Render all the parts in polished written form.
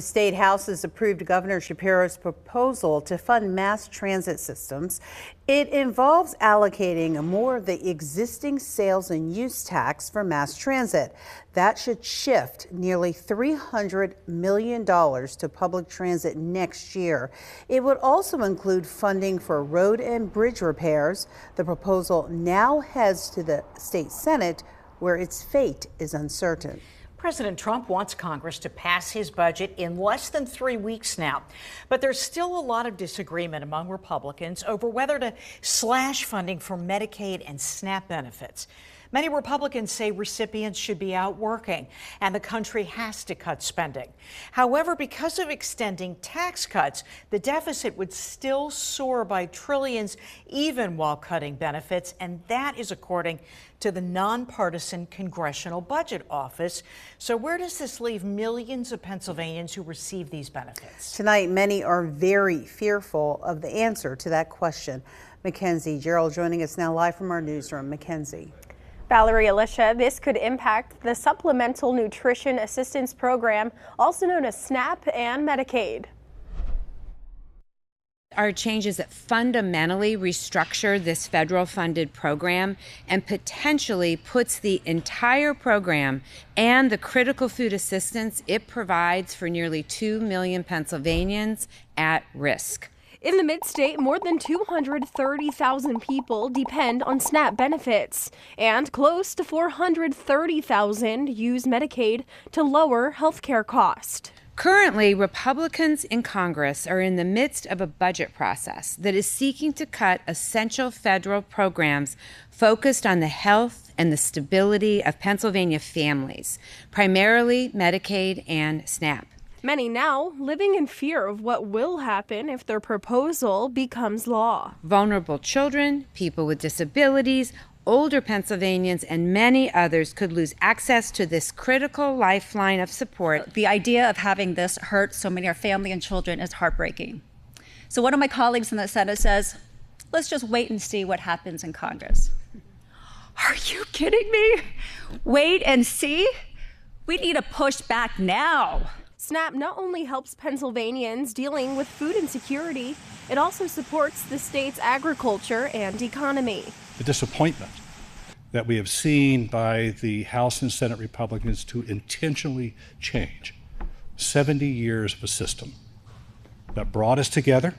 state house has approved Governor Shapiro's proposal to fund mass transit systems. It involves allocating more of the existing sales and use tax for mass transit. That should shift nearly $300 million to public transit next year. It would also include funding for road and bridge repairs. The proposal now heads to the state Senate, where its fate is uncertain. President Trump wants Congress to pass his budget in less than 3 weeks now. But there's still a lot of disagreement among Republicans over whether to slash funding for Medicaid and SNAP benefits. Many Republicans say recipients should be out working and the country has to cut spending. However, because of extending tax cuts, the deficit would still soar by trillions even while cutting benefits, and that is according to the nonpartisan Congressional Budget Office. So where does this leave millions of Pennsylvanians who receive these benefits? Tonight, many are very fearful of the answer to that question. Mackenzie Gerald joining us now live from our newsroom. Mackenzie. Valerie, Alicia, this could impact the Supplemental Nutrition Assistance Program, also known as SNAP and Medicaid. Are changes that fundamentally restructure this federal funded program and potentially puts the entire program and the critical food assistance it provides for nearly 2 million Pennsylvanians at risk. In the mid-state, more than 230,000 people depend on SNAP benefits, and close to 430,000 use Medicaid to lower health care costs. Currently, Republicans in Congress are in the midst of a budget process that is seeking to cut essential federal programs focused on the health and the stability of Pennsylvania families, primarily Medicaid and SNAP. Many now living in fear of what will happen if their proposal becomes law. Vulnerable children, people with disabilities, older Pennsylvanians, and many others could lose access to this critical lifeline of support. The idea of having this hurt so many of our family and children is heartbreaking. So one of my colleagues in the Senate says, let's just wait and see what happens in Congress. Are you kidding me? Wait and see? We need to push back now. SNAP not only helps Pennsylvanians dealing with food insecurity, it also supports the state's agriculture and economy. The disappointment that we have seen by the House and Senate Republicans to intentionally change 70 years of a system that brought us together,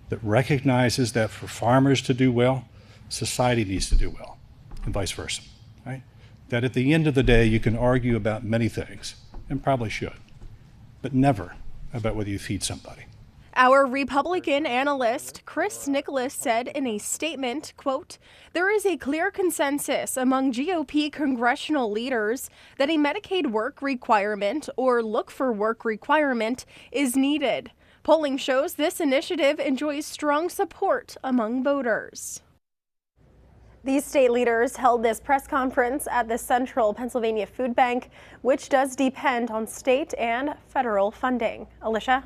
that recognizes that for farmers to do well, society needs to do well, and vice versa, right? That at the end of the day, you can argue about many things, and probably should, but never about whether you feed somebody. Our Republican analyst, Chris Nicholas, said in a statement, quote, "There is a clear consensus among GOP congressional leaders that a Medicaid work requirement or look for work requirement is needed. Polling shows this initiative enjoys strong support among voters." These state leaders held this press conference at the Central Pennsylvania Food Bank, which does depend on state and federal funding. Alicia?